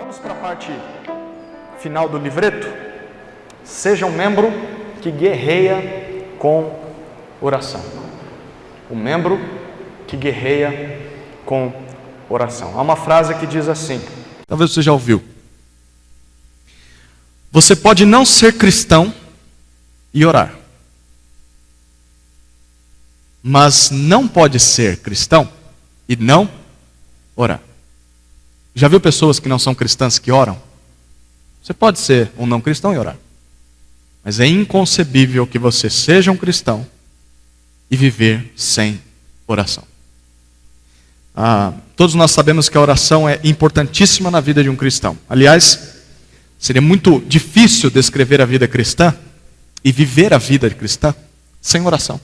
Vamos para a parte final do livreto. Seja um membro que guerreia com oração. Um membro que guerreia com oração. Há uma frase que diz assim, talvez você já ouviu. Você pode não ser cristão e orar. Mas não pode ser cristão e não orar. Já viu pessoas que não são cristãs que oram? Você pode ser um não cristão e orar. Mas é inconcebível que você seja um cristão e viver sem oração. Todos nós sabemos que a oração é importantíssima na vida de um cristão. Aliás, seria muito difícil descrever a vida cristã e viver a vida cristã sem oração.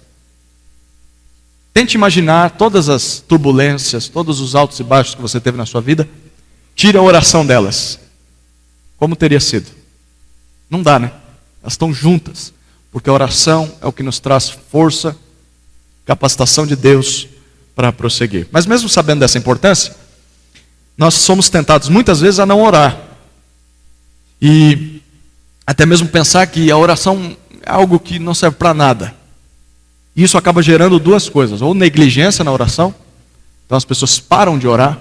Tente imaginar todas as turbulências, todos os altos e baixos que você teve na sua vida. Tira a oração delas. Como teria sido? Não dá, né? Elas estão juntas. Porque a oração é o que nos traz força, capacitação de Deus para prosseguir. Mas mesmo sabendo dessa importância, nós somos tentados muitas vezes a não orar. E até mesmo pensar que a oração é algo que não serve para nada. E isso acaba gerando duas coisas. Ou negligência na oração. Então as pessoas param de orar.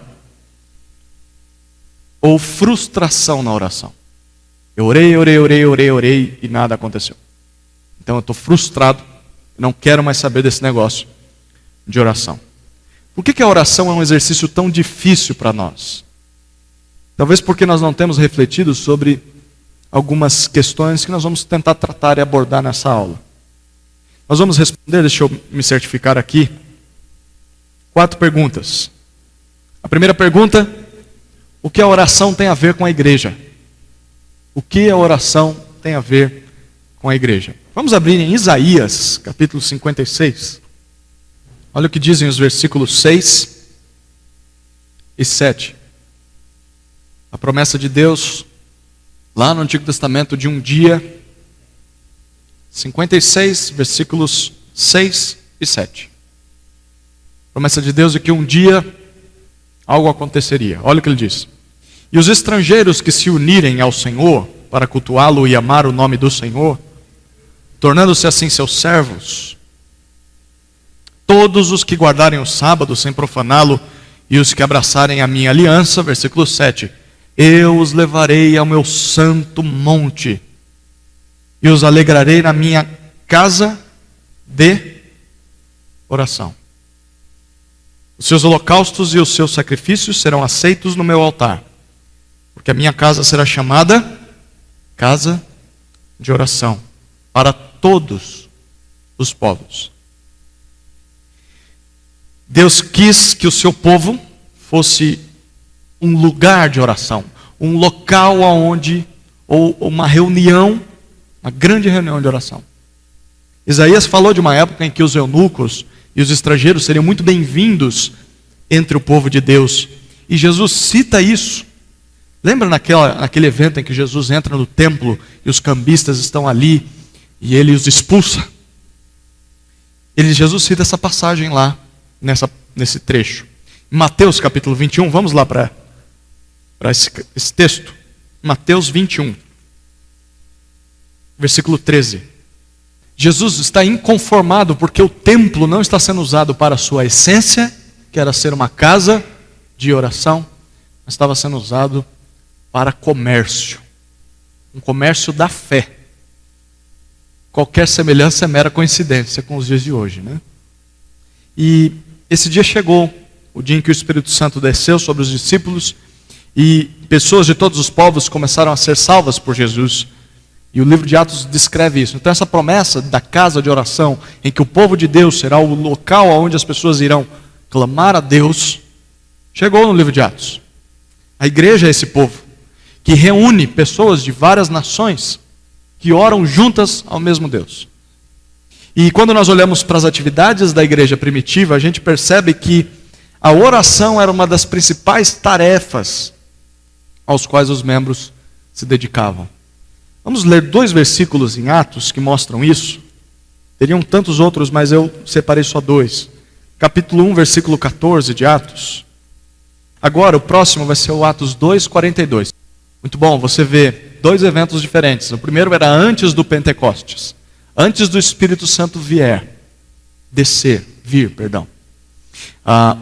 Ou frustração na oração. Eu orei e nada aconteceu. Então eu estou frustrado, não quero mais saber desse negócio de oração. Por que a oração é um exercício tão difícil para nós? Talvez porque nós não temos refletido sobre algumas questões que nós vamos tentar tratar e abordar nessa aula. Nós vamos responder, deixa eu me certificar aqui, 4 perguntas. A primeira pergunta: o que a oração tem a ver com a igreja? O que a oração tem a ver com a igreja? Vamos abrir em Isaías, capítulo 56. Olha o que dizem os versículos 6 e 7. A promessa de Deus, lá no Antigo Testamento, de um dia. 56, versículos 6 e 7. Promessa de Deus de que um dia algo aconteceria. Olha o que ele diz. E os estrangeiros que se unirem ao Senhor para cultuá-lo e amar o nome do Senhor, tornando-se assim seus servos, todos os que guardarem o sábado sem profaná-lo e os que abraçarem a minha aliança, versículo 7, eu os levarei ao meu santo monte e os alegrarei na minha casa de oração. Os seus holocaustos e os seus sacrifícios serão aceitos no meu altar, porque a minha casa será chamada casa de oração para todos os povos. Deus quis que o seu povo fosse um lugar de oração, um local onde, ou uma reunião, uma grande reunião de oração. Isaías falou de uma época em que os eunucos e os estrangeiros seriam muito bem-vindos entre o povo de Deus. E Jesus cita isso. Lembra naquele evento em que Jesus entra no templo e os cambistas estão ali e ele os expulsa? Jesus cita essa passagem lá, nesse trecho. Em Mateus capítulo 21, vamos lá para esse texto. Mateus 21, versículo 13. Jesus está inconformado porque o templo não está sendo usado para a sua essência, que era ser uma casa de oração, mas estava sendo usado para comércio. Um comércio da fé. Qualquer semelhança é mera coincidência com os dias de hoje, né? E esse dia chegou, o dia em que o Espírito Santo desceu sobre os discípulos e pessoas de todos os povos começaram a ser salvas por Jesus. E o livro de Atos descreve isso. Então essa promessa da casa de oração, em que o povo de Deus será o local onde as pessoas irão clamar a Deus, chegou no livro de Atos. A igreja é esse povo que reúne pessoas de várias nações que oram juntas ao mesmo Deus. E quando nós olhamos para as atividades da igreja primitiva, a gente percebe que a oração era uma das principais tarefas aos quais os membros se dedicavam. Vamos ler 2 versículos em Atos que mostram isso. Teriam tantos outros, mas eu separei só 2. Capítulo 1, versículo 14 de Atos. Agora, o próximo vai ser o Atos 2:42. Muito bom, você vê dois eventos diferentes. O primeiro era antes do Pentecostes, antes do Espírito Santo vir.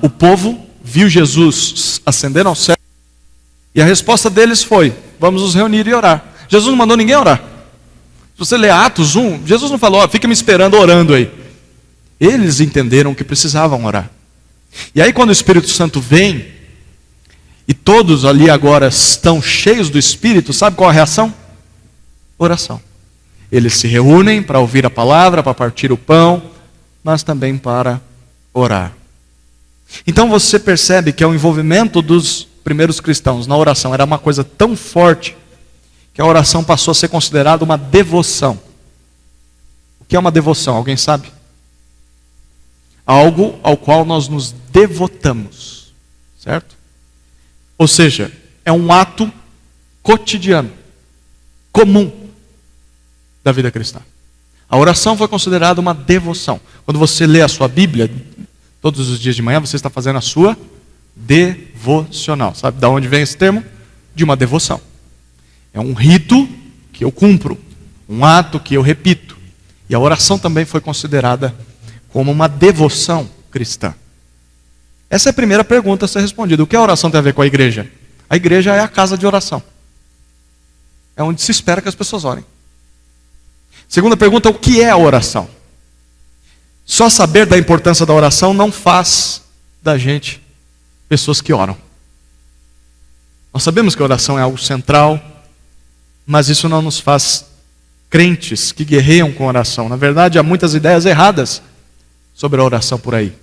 O povo viu Jesus ascender ao céu e a resposta deles foi: vamos nos reunir e orar. Jesus não mandou ninguém orar. Se você ler Atos 1, Jesus não falou: fica me esperando orando aí. Eles entenderam que precisavam orar. E aí quando o Espírito Santo vem, e todos ali agora estão cheios do Espírito, sabe qual a reação? Oração. Eles se reúnem para ouvir a palavra, para partir o pão, mas também para orar. Então você percebe que o envolvimento dos primeiros cristãos na oração era uma coisa tão forte, que a oração passou a ser considerada uma devoção. O que é uma devoção? Alguém sabe? Algo ao qual nós nos devotamos, certo? Ou seja, é um ato cotidiano, comum da vida cristã. A oração foi considerada uma devoção. Quando você lê a sua Bíblia, todos os dias de manhã, você está fazendo a sua devocional. Sabe de onde vem esse termo? De uma devoção. É um rito que eu cumpro, um ato que eu repito. E a oração também foi considerada como uma devoção cristã. Essa é a primeira pergunta a ser respondida. O que a oração tem a ver com a igreja? A igreja é a casa de oração. É onde se espera que as pessoas orem. Segunda pergunta, o que é a oração? Só saber da importância da oração não faz da gente pessoas que oram. Nós sabemos que a oração é algo central, mas isso não nos faz crentes que guerreiam com a oração. Na verdade, há muitas ideias erradas sobre a oração por aí.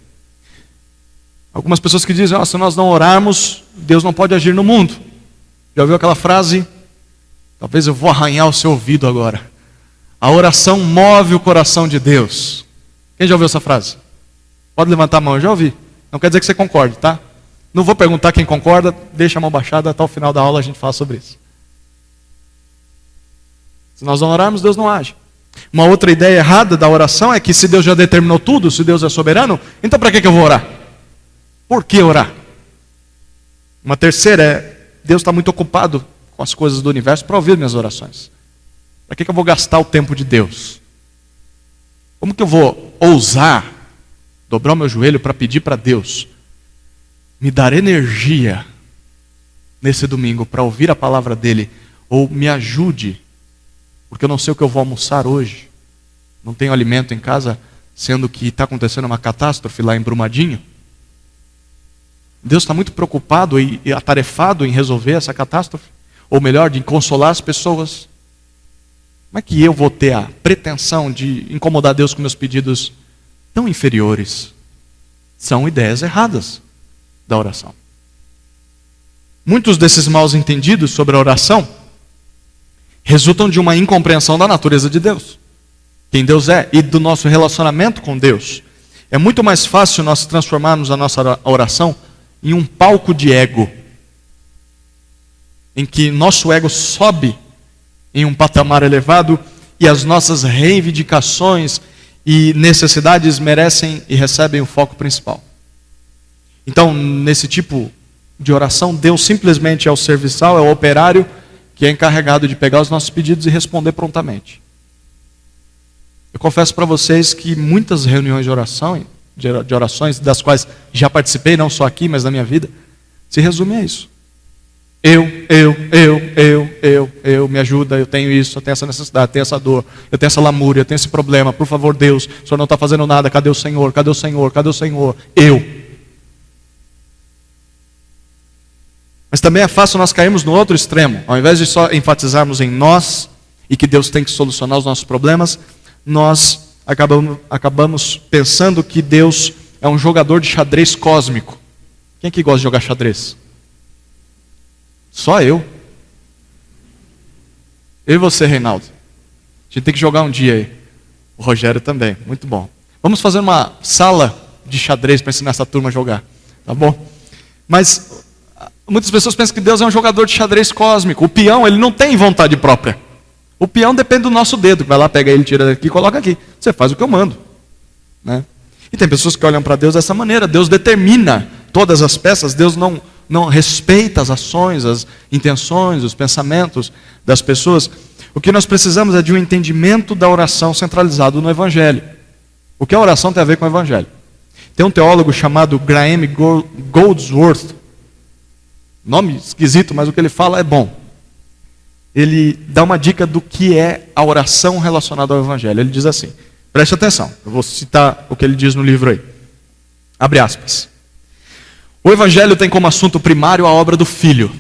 Algumas pessoas que dizem: se nós não orarmos, Deus não pode agir no mundo. Já ouviu aquela frase? Talvez eu vou arranhar o seu ouvido agora. A oração move o coração de Deus. Quem já ouviu essa frase? Pode levantar a mão, eu já ouvi. Não quer dizer que você concorde, tá? Não vou perguntar quem concorda, deixa a mão baixada, até o final da aula a gente fala sobre isso. Se nós não orarmos, Deus não age. Uma outra ideia errada da oração é que se Deus já determinou tudo, se Deus é soberano, então para que eu vou orar? Por que orar? Uma terceira é: Deus está muito ocupado com as coisas do universo para ouvir minhas orações. Para que eu vou gastar o tempo de Deus? Como que eu vou ousar dobrar o meu joelho para pedir para Deus me dar energia nesse domingo para ouvir a palavra dele, ou me ajude, porque eu não sei o que eu vou almoçar hoje, não tenho alimento em casa, sendo que está acontecendo uma catástrofe lá em Brumadinho? Deus está muito preocupado e atarefado em resolver essa catástrofe, ou melhor, de consolar as pessoas. Como é que eu vou ter a pretensão de incomodar Deus com meus pedidos tão inferiores? São ideias erradas da oração. Muitos desses maus entendidos sobre a oração resultam de uma incompreensão da natureza de Deus, quem Deus é, e do nosso relacionamento com Deus. É muito mais fácil nós transformarmos a nossa oração em um palco de ego, em que nosso ego sobe em um patamar elevado e as nossas reivindicações e necessidades merecem e recebem o foco principal. Então, nesse tipo de oração, Deus simplesmente é o serviçal, é o operário que é encarregado de pegar os nossos pedidos e responder prontamente. Eu confesso para vocês que muitas reuniões de orações, das quais já participei, não só aqui, mas na minha vida, se resume a isso. Me ajuda, eu tenho isso, eu tenho essa necessidade, eu tenho essa dor, eu tenho essa lamúria, eu tenho esse problema, por favor Deus, o Senhor não está fazendo nada, cadê o Senhor, cadê o Senhor, cadê o Senhor? Mas também é fácil nós cairmos no outro extremo, ao invés de só enfatizarmos em nós, e que Deus tem que solucionar os nossos problemas, nós acabamos pensando que Deus é um jogador de xadrez cósmico. Quem que gosta de jogar xadrez? Só eu. Eu e você, Reinaldo. A gente tem que jogar um dia aí. O Rogério também, muito bom. Vamos fazer uma sala de xadrez para ensinar essa turma a jogar, tá bom? Mas muitas pessoas pensam que Deus é um jogador de xadrez cósmico. O peão, ele não tem vontade própria. O peão depende do nosso dedo. Vai lá, pega ele, tira daqui e coloca aqui. Você faz o que eu mando, né? E tem pessoas que olham para Deus dessa maneira. Deus determina todas as peças, Deus não respeita as ações, as intenções, os pensamentos das pessoas. O que nós precisamos é de um entendimento da oração centralizado no Evangelho. O que a oração tem a ver com o Evangelho? Tem um teólogo chamado Graham Goldsworth, nome esquisito, mas o que ele fala é bom. Ele dá uma dica do que é a oração relacionada ao Evangelho. Ele diz assim, preste atenção, eu vou citar o que ele diz no livro aí. Abre aspas. O Evangelho tem como assunto primário a obra do Filho.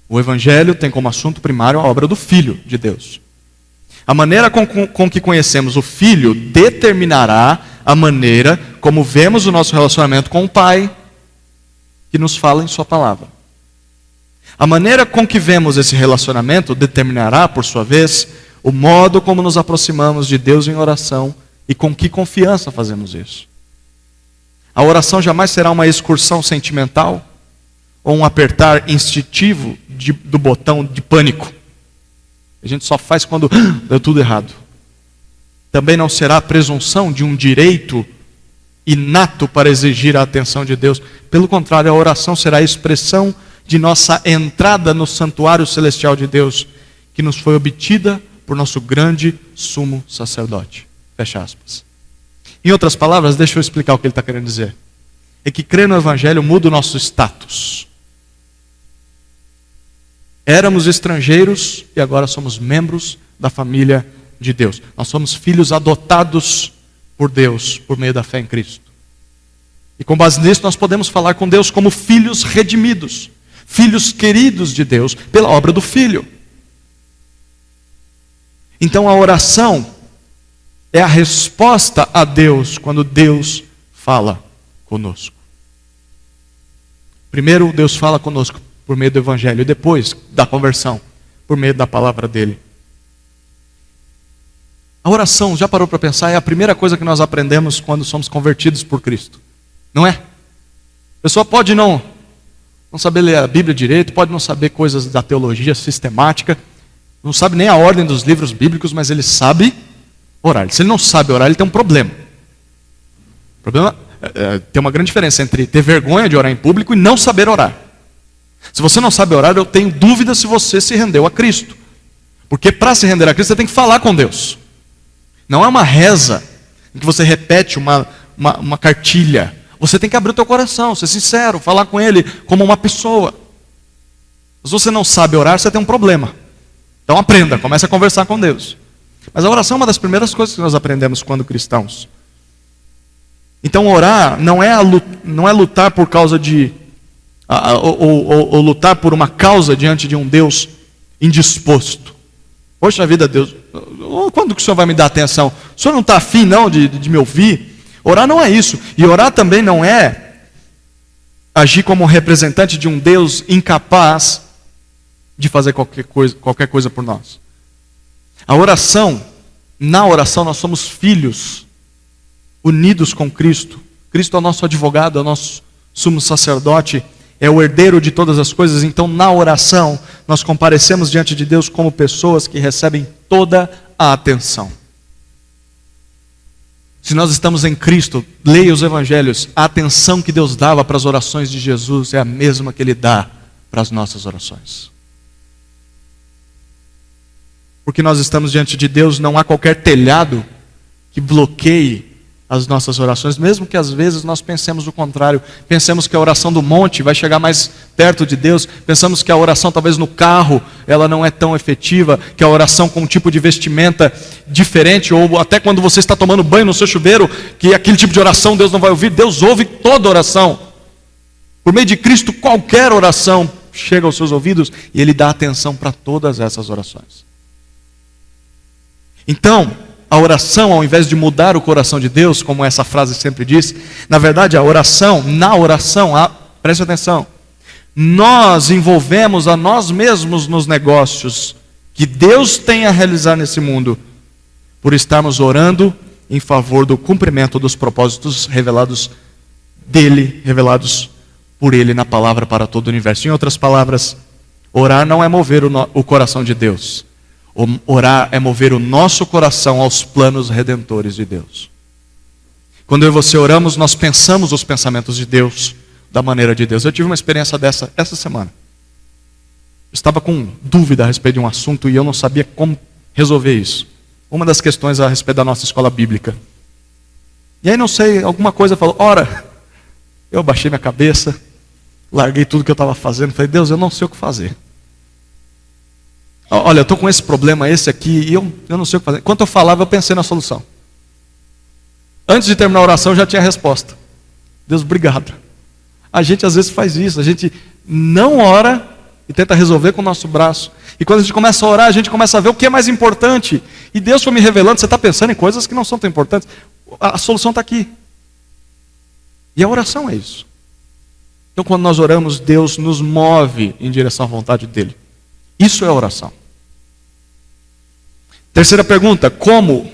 O Evangelho tem como assunto primário a obra do Filho de Deus. A maneira com que conhecemos o Filho determinará a maneira como vemos o nosso relacionamento com o Pai, que nos fala em Sua palavra. A maneira com que vemos esse relacionamento determinará, por sua vez, o modo como nos aproximamos de Deus em oração e com que confiança fazemos isso. A oração jamais será uma excursão sentimental ou um apertar instintivo do botão de pânico. A gente só faz quando deu tudo errado. Também não será a presunção de um direito inato para exigir a atenção de Deus. Pelo contrário, a oração será a expressão de nossa entrada no santuário celestial de Deus, que nos foi obtida por nosso grande sumo sacerdote. Fecha aspas. Em outras palavras, deixa eu explicar o que ele está querendo dizer. É que crer no Evangelho muda o nosso status. Éramos estrangeiros e agora somos membros da família de Deus. Nós somos filhos adotados por Deus, por meio da fé em Cristo. E com base nisso nós podemos falar com Deus como filhos redimidos, filhos queridos de Deus, pela obra do Filho. Então a oração é a resposta a Deus quando Deus fala conosco. Primeiro Deus fala conosco por meio do Evangelho, e depois da conversão, por meio da palavra dele. A oração, já parou para pensar, é a primeira coisa que nós aprendemos quando somos convertidos por Cristo. Não é? A pessoa pode não saber ler a Bíblia direito, pode não saber coisas da teologia sistemática, não sabe nem a ordem dos livros bíblicos, mas ele sabe orar. Se ele não sabe orar, ele tem um problema. O problema tem uma grande diferença entre ter vergonha de orar em público e não saber orar. Se você não sabe orar, eu tenho dúvida se você se rendeu a Cristo. Porque para se render a Cristo, você tem que falar com Deus. Não é uma reza em que você repete uma cartilha. Você tem que abrir o teu coração, ser sincero, falar com Ele como uma pessoa. Se você não sabe orar, você tem um problema. Então aprenda, comece a conversar com Deus. Mas a oração é uma das primeiras coisas que nós aprendemos quando cristãos. Então orar não é lutar por causa de... ou lutar por uma causa diante de um Deus indisposto. Poxa vida, Deus, quando que o Senhor vai me dar atenção? O Senhor não está afim não de me ouvir? Orar não é isso. E orar também não é agir como representante de um Deus incapaz de fazer qualquer coisa por nós. A oração, na oração nós somos filhos unidos com Cristo. Cristo é o nosso advogado, é o nosso sumo sacerdote, é o herdeiro de todas as coisas. Então na oração nós comparecemos diante de Deus como pessoas que recebem toda a atenção. Se nós estamos em Cristo, leia os evangelhos, a atenção que Deus dava para as orações de Jesus é a mesma que Ele dá para as nossas orações. Porque nós estamos diante de Deus, não há qualquer telhado que bloqueie as nossas orações, mesmo que às vezes nós pensemos o contrário. Pensemos que a oração do monte vai chegar mais perto de Deus. Pensamos que a oração talvez no carro, ela não é tão efetiva, que a oração com um tipo de vestimenta diferente, ou até quando você está tomando banho no seu chuveiro, que aquele tipo de oração Deus não vai ouvir. Deus ouve toda oração. Por meio de Cristo, qualquer oração chega aos seus ouvidos e Ele dá atenção para todas essas orações. Então, a oração, ao invés de mudar o coração de Deus, como essa frase sempre diz, na verdade na oração, preste atenção, nós envolvemos a nós mesmos nos negócios que Deus tem a realizar nesse mundo, por estarmos orando em favor do cumprimento dos propósitos revelados dele, revelados por Ele na palavra para todo o universo. Em outras palavras, orar não é mover o coração de Deus. Orar é mover o nosso coração aos planos redentores de Deus. Quando eu e você oramos, nós pensamos os pensamentos de Deus, da maneira de Deus. Eu tive uma experiência dessa essa semana. Eu estava com dúvida a respeito de um assunto e eu não sabia como resolver isso. Uma das questões a respeito da nossa escola bíblica. E aí, não sei, alguma coisa falou, ora. Eu baixei minha cabeça, larguei tudo que eu estava fazendo, falei, Deus, eu não sei o que fazer. Olha, eu estou com esse problema, esse aqui, e eu não sei o que fazer. Enquanto eu falava, eu pensei na solução. Antes de terminar a oração, eu já tinha a resposta. Deus, obrigado. A gente às vezes faz isso, a gente não ora e tenta resolver com o nosso braço. E quando a gente começa a orar, a gente começa a ver o que é mais importante. E Deus foi me revelando, você está pensando em coisas que não são tão importantes. A solução está aqui. E a oração é isso. Então quando nós oramos, Deus nos move em direção à vontade dEle. Isso é oração. Terceira pergunta, como,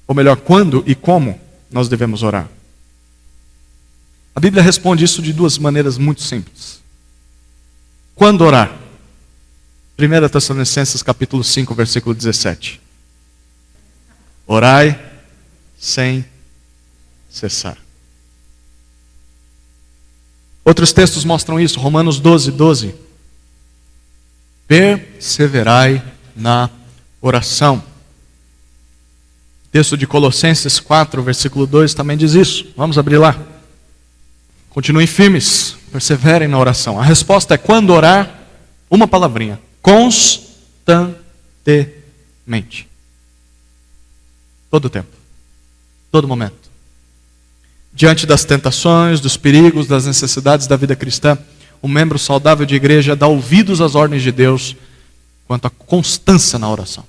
ou melhor, quando e como nós devemos orar? A Bíblia responde isso de duas maneiras muito simples. Quando orar? 1 Tessalonicenses capítulo 5, versículo 17. Orai sem cessar. Outros textos mostram isso. Romanos 12, 12. Perseverai na oração. O texto de Colossenses 4, versículo 2 também diz isso. Vamos abrir lá. Continuem firmes, perseverem na oração. A resposta é quando orar, uma palavrinha. Constantemente. Todo o tempo. Todo momento. Diante das tentações, dos perigos, das necessidades da vida cristã, um membro saudável de igreja dá ouvidos às ordens de Deus quanto à constância na oração.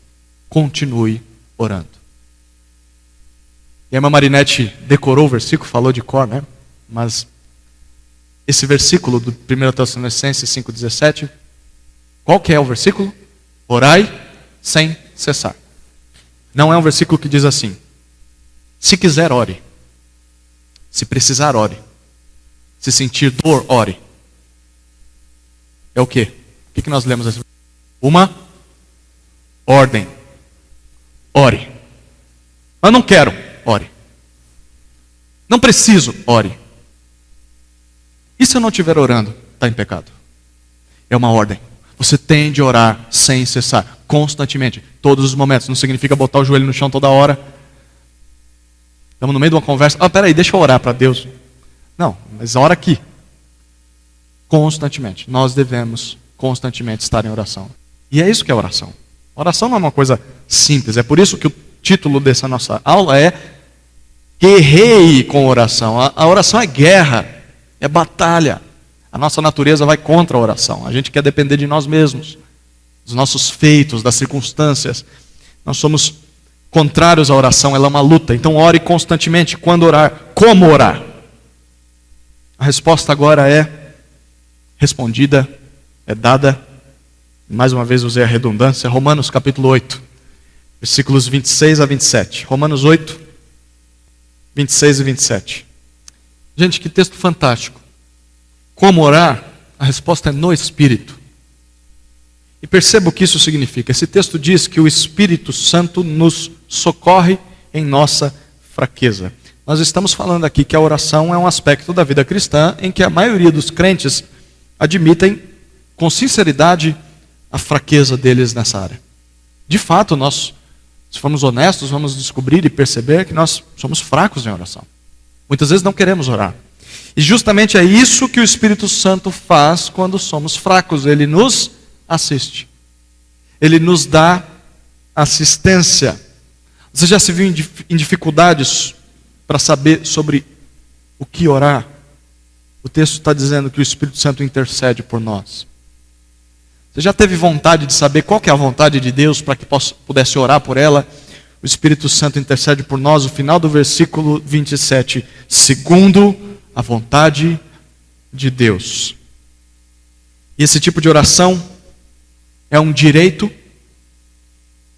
Continue orando. E a irmã Marinete decorou o versículo, falou de cor, né? Mas esse versículo do 1 Tessalonicenses 5,17, qual que é o versículo? Orai sem cessar. Não é um versículo que diz assim, se quiser, ore. Se precisar, ore. Se sentir dor, ore. É o quê? O que nós lemos? Uma ordem. Ore. Mas não quero, ore. Não preciso, ore. E se eu não estiver orando, está em pecado. É uma ordem. Você tem de orar sem cessar, constantemente, todos os momentos. Não significa botar o joelho no chão toda hora. Estamos no meio de uma conversa. Peraí, deixa eu orar para Deus. Não, mas ora aqui. Constantemente. Nós devemos constantemente estar em oração. E é isso que é oração. Oração não é uma coisa simples. É por isso que o título dessa nossa aula é Guerreie com oração. A oração é guerra, é batalha. A nossa natureza vai contra a oração. A gente quer depender de nós mesmos, dos nossos feitos, das circunstâncias. Nós somos contrários à oração, ela é uma luta. Então ore constantemente. Quando orar? Como orar? A resposta agora é respondida, é dada. Mais uma vez usei a redundância. Romanos capítulo 8, versículos 26 a 27. Romanos 8, 26 e 27. Gente, que texto fantástico. Como orar? A resposta é no Espírito. E perceba o que isso significa. Esse texto diz que o Espírito Santo nos socorre em nossa fraqueza. Nós estamos falando aqui que a oração é um aspecto da vida cristã em que a maioria dos crentes admitem com sinceridade a fraqueza deles nessa área. De fato, nós, se formos honestos, vamos descobrir e perceber que nós somos fracos em oração. Muitas vezes não queremos orar. E justamente é isso que o Espírito Santo faz quando somos fracos. Ele nos assiste. Ele nos dá assistência. Você já se viu em dificuldades para saber sobre o que orar? O texto está dizendo que o Espírito Santo intercede por nós. Você já teve vontade de saber qual que é a vontade de Deus para que pudesse orar por ela? O Espírito Santo intercede por nós. O final do versículo 27. Segundo a vontade de Deus. E esse tipo de oração é um direito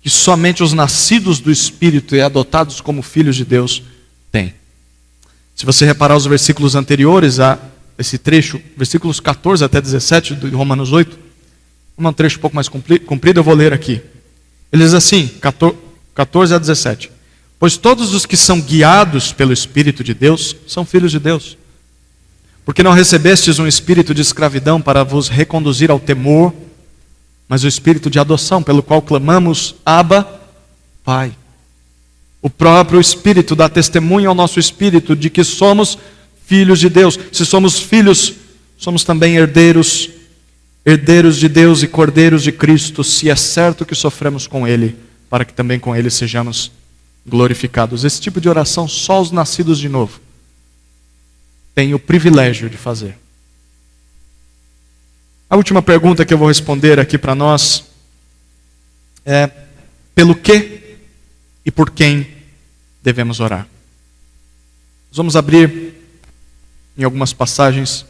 que somente os nascidos do Espírito e adotados como filhos de Deus têm. Se você reparar os versículos anteriores a esse trecho, versículos 14 até 17 de Romanos 8, um trecho um pouco mais comprido, eu vou ler aqui. Ele diz assim, 14 a 17. Pois todos os que são guiados pelo Espírito de Deus são filhos de Deus. Porque não recebestes um espírito de escravidão para vos reconduzir ao temor, mas o espírito de adoção, pelo qual clamamos, Abba, Pai. O próprio Espírito dá testemunho ao nosso espírito de que somos filhos de Deus. Se somos filhos, somos também herdeiros, herdeiros de Deus e cordeiros de Cristo, se é certo que sofremos com Ele, para que também com Ele sejamos glorificados. Esse tipo de oração só os nascidos de novo têm o privilégio de fazer. A última pergunta que eu vou responder aqui para nós é: pelo que e por quem devemos orar? Nós vamos abrir em algumas passagens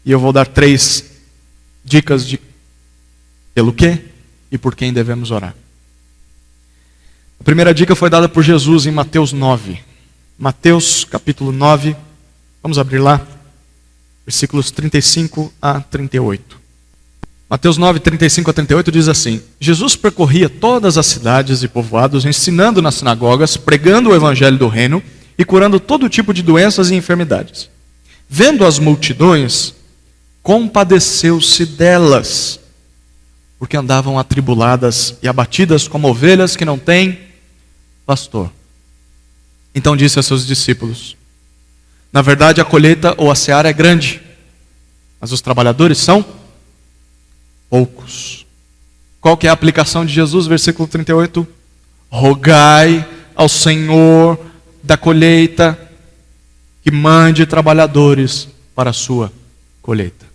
e eu vou dar 3 dicas de pelo que e por quem devemos orar. A primeira dica foi dada por Jesus em Mateus 9. Mateus capítulo 9, vamos abrir lá, versículos 35 a 38. Mateus 9, 35 a 38 diz assim: Jesus percorria todas as cidades e povoados, ensinando nas sinagogas, pregando o evangelho do reino e curando todo tipo de doenças e enfermidades. Vendo as multidões, compadeceu-se delas, porque andavam atribuladas e abatidas como ovelhas que não têm pastor. Então disse a seus discípulos: na verdade a colheita ou a seara é grande, mas os trabalhadores são poucos. Qual que é a aplicação de Jesus? Versículo 38. Rogai ao Senhor da colheita que mande trabalhadores para a sua colheita.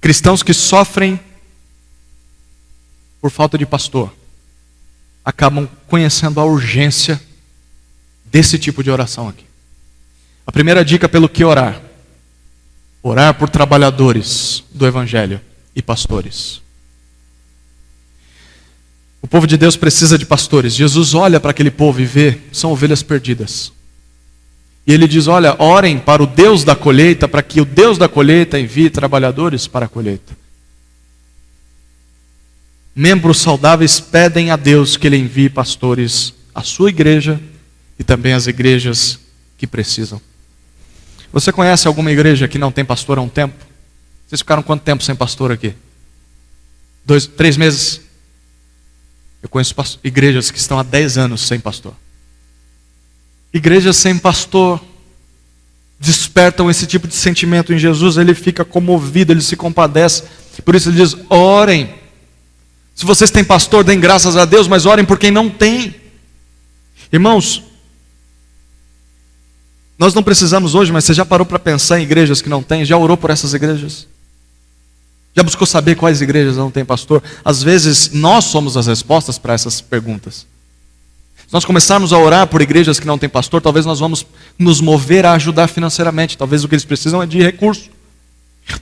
Cristãos que sofrem por falta de pastor acabam conhecendo a urgência desse tipo de oração aqui. A primeira dica pelo que orar: orar por trabalhadores do Evangelho e pastores. O povo de Deus precisa de pastores. Jesus olha para aquele povo e vê, são ovelhas perdidas. E ele diz: olha, orem para o Deus da colheita, para que o Deus da colheita envie trabalhadores para a colheita. Membros saudáveis pedem a Deus que Ele envie pastores à sua igreja e também às igrejas que precisam. Você conhece alguma igreja que não tem pastor há um tempo? Vocês ficaram quanto tempo sem pastor aqui? 2, 3 meses? Eu conheço igrejas que estão há 10 anos sem pastor. Igrejas sem pastor despertam esse tipo de sentimento em Jesus. Ele fica comovido, ele se compadece. Por isso ele diz: orem. Se vocês têm pastor, deem graças a Deus, mas orem por quem não tem. Irmãos, nós não precisamos hoje, mas você já parou para pensar em igrejas que não têm? Já orou por essas igrejas? Já buscou saber quais igrejas não têm pastor? Às vezes nós somos as respostas para essas perguntas. Se nós começarmos a orar por igrejas que não têm pastor, talvez nós vamos nos mover a ajudar financeiramente. Talvez o que eles precisam é de recurso.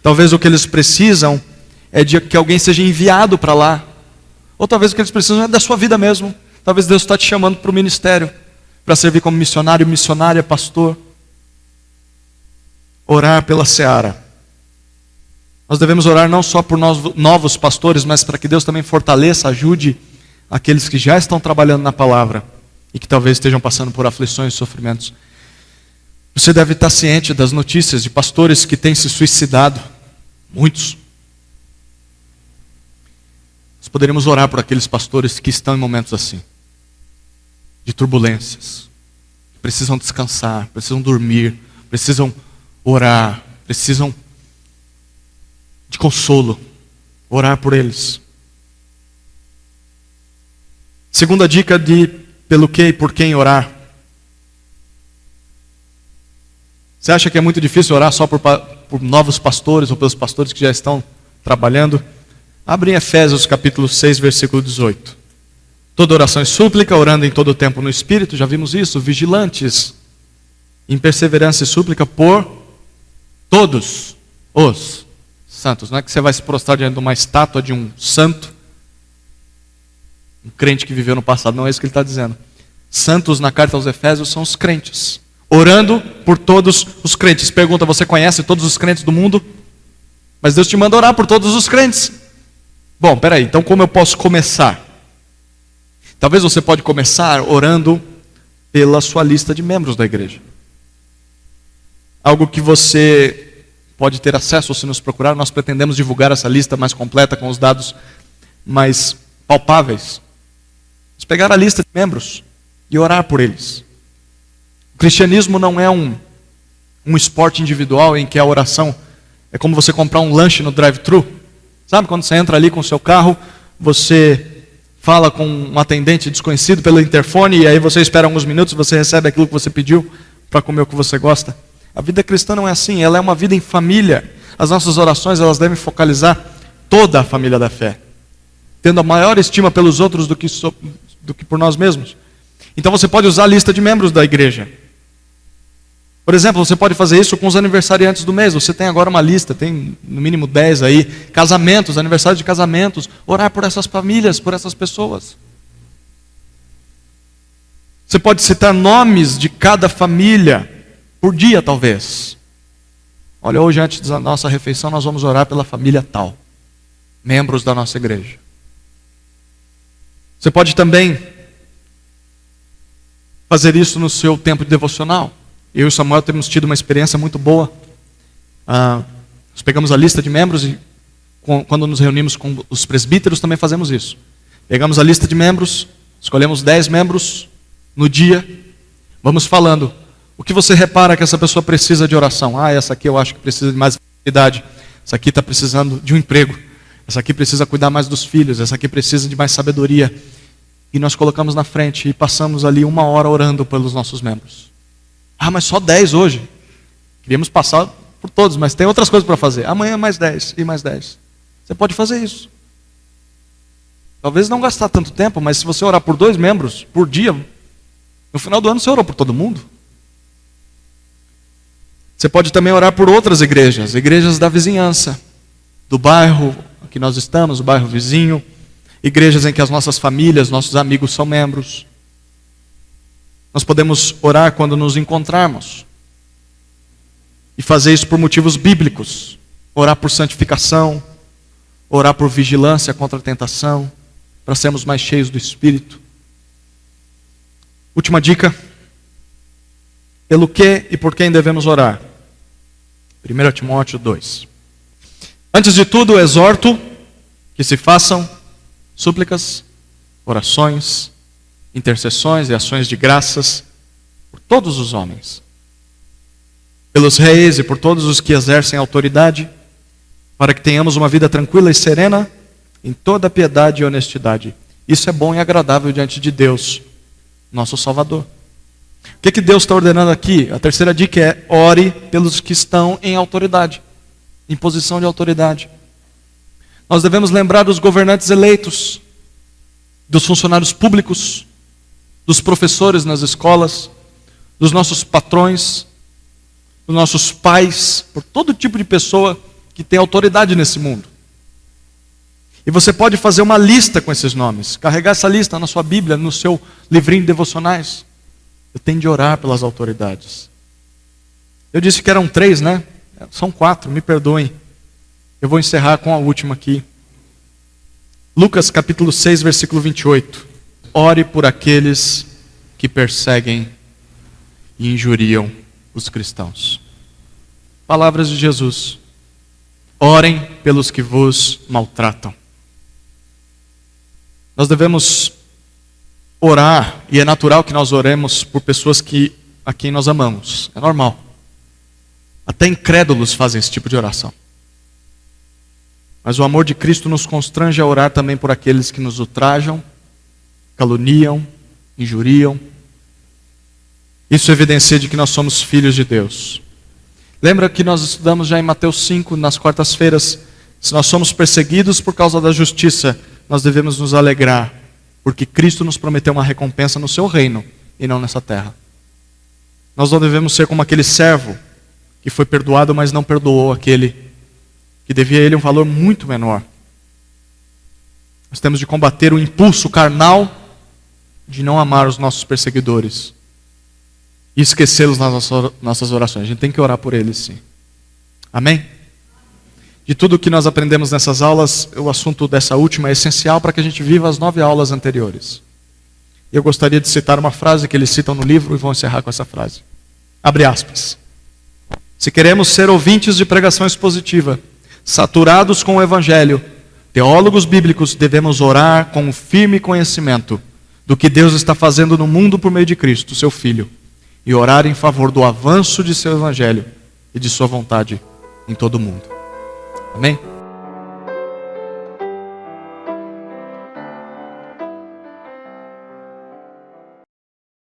Talvez o que eles precisam é de que alguém seja enviado para lá. Ou talvez o que eles precisam é da sua vida mesmo. Talvez Deus está te chamando para o ministério, para servir como missionário, missionária, pastor. Orar pela seara. Nós devemos orar não só por novos pastores, mas para que Deus também fortaleça, ajude aqueles que já estão trabalhando na palavra e que talvez estejam passando por aflições e sofrimentos. Você deve estar ciente das notícias de pastores que têm se suicidado. Muitos. Nós poderíamos orar por aqueles pastores que estão em momentos assim, de turbulências, precisam descansar, precisam dormir, precisam orar, precisam de consolo. Orar por eles. Segunda dica de pelo que e por quem orar. Você acha que é muito difícil orar só por novos pastores ou pelos pastores que já estão trabalhando? Abre em Efésios capítulo 6, versículo 18. Toda oração e súplica, orando em todo o tempo no Espírito, já vimos isso, vigilantes, em perseverança e súplica por todos os santos. Não é que você vai se prostrar diante de uma estátua de um santo, um crente que viveu no passado, não é isso que ele está dizendo. Santos na carta aos Efésios são os crentes, orando por todos os crentes. Pergunta: você conhece todos os crentes do mundo? Mas Deus te manda orar por todos os crentes. Bom, peraí, então como eu posso começar? Talvez você pode começar orando pela sua lista de membros da igreja. Algo que você pode ter acesso se nos procurar. Nós pretendemos divulgar essa lista mais completa, com os dados mais palpáveis. Vamos pegar a lista de membros e orar por eles. O cristianismo não é um esporte individual em que a oração é como você comprar um lanche no drive-thru. Sabe, quando você entra ali com o seu carro, você fala com um atendente desconhecido pelo interfone e aí você espera alguns minutos e você recebe aquilo que você pediu para comer o que você gosta. A vida cristã não é assim, ela é uma vida em família. As nossas orações, elas devem focalizar toda a família da fé, tendo a maior estima pelos outros do que por nós mesmos. Então você pode usar a lista de membros da igreja. Por exemplo, você pode fazer isso com os aniversariantes do mês. Você tem agora uma lista, tem no mínimo 10 aí, casamentos, aniversários de casamentos. Orar por essas famílias, por essas pessoas. Você pode citar nomes de cada família por dia, talvez. Olha, hoje antes da nossa refeição nós vamos orar pela família tal, membros da nossa igreja. Você pode também fazer isso no seu tempo de devocional. Eu e Samuel temos tido uma experiência muito boa. Nós pegamos a lista de membros e quando nos reunimos com os presbíteros também fazemos isso. Pegamos a lista de membros, escolhemos 10 membros no dia, vamos falando. O que você repara que essa pessoa precisa de oração? Essa aqui eu acho que precisa de mais idade. Essa aqui está precisando de um emprego. Essa aqui precisa cuidar mais dos filhos. Essa aqui precisa de mais sabedoria. E nós colocamos na frente e passamos ali 1 hora orando pelos nossos membros. Mas só 10 hoje. Queríamos passar por todos, mas tem outras coisas para fazer. Amanhã mais 10 e mais 10. Você pode fazer isso. Talvez não gastar tanto tempo, mas se você orar por 2 membros por dia, no final do ano você orou por todo mundo. Você pode também orar por outras igrejas da vizinhança, do bairro que nós estamos, o bairro vizinho, igrejas em que as nossas famílias, nossos amigos são membros. Nós podemos orar quando nos encontrarmos. E fazer isso por motivos bíblicos. Orar por santificação. Orar por vigilância contra a tentação. Para sermos mais cheios do Espírito. Última dica. Pelo que e por quem devemos orar? 1 Timóteo 2. Antes de tudo, exorto que se façam súplicas, orações, intercessões e ações de graças por todos os homens, pelos reis e por todos os que exercem autoridade, para que tenhamos uma vida tranquila e serena em toda piedade e honestidade. Isso é bom e agradável diante de Deus, nosso Salvador. O que Deus está ordenando aqui? A terceira dica é: ore pelos que estão em autoridade, em posição de autoridade. Nós devemos lembrar dos governantes eleitos, dos funcionários públicos, dos professores nas escolas, dos nossos patrões, dos nossos pais, por todo tipo de pessoa que tem autoridade nesse mundo. E você pode fazer uma lista com esses nomes, carregar essa lista na sua Bíblia, no seu livrinho de devocionais. Eu tenho de orar pelas autoridades. Eu disse que eram 3, né? São 4, me perdoem. Eu vou encerrar com a última aqui. Lucas capítulo 6, versículo 28. Ore por aqueles que perseguem e injuriam os cristãos. Palavras de Jesus. Orem pelos que vos maltratam. Nós devemos orar, e é natural que nós oremos por pessoas a quem nós amamos. É normal. Até incrédulos fazem esse tipo de oração. Mas o amor de Cristo nos constrange a orar também por aqueles que nos ultrajam, caluniam, injuriam. Isso evidencia de que nós somos filhos de Deus. Lembra que nós estudamos já em Mateus 5, nas quartas-feiras, se nós somos perseguidos por causa da justiça, nós devemos nos alegrar, porque Cristo nos prometeu uma recompensa no seu reino e não nessa terra. Nós não devemos ser como aquele servo que foi perdoado, mas não perdoou aquele que devia a ele um valor muito menor. Nós temos de combater o impulso carnal de não amar os nossos perseguidores e esquecê-los nas nossas orações. A gente tem que orar por eles, sim. Amém? De tudo o que nós aprendemos nessas aulas, o assunto dessa última é essencial para que a gente viva as 9 aulas anteriores. Eu gostaria de citar uma frase que eles citam no livro e vou encerrar com essa frase. Abre aspas. Se queremos ser ouvintes de pregação expositiva, saturados com o Evangelho, teólogos bíblicos, devemos orar com um firme conhecimento do que Deus está fazendo no mundo por meio de Cristo, seu Filho, e orar em favor do avanço de seu Evangelho e de sua vontade em todo o mundo. Amém?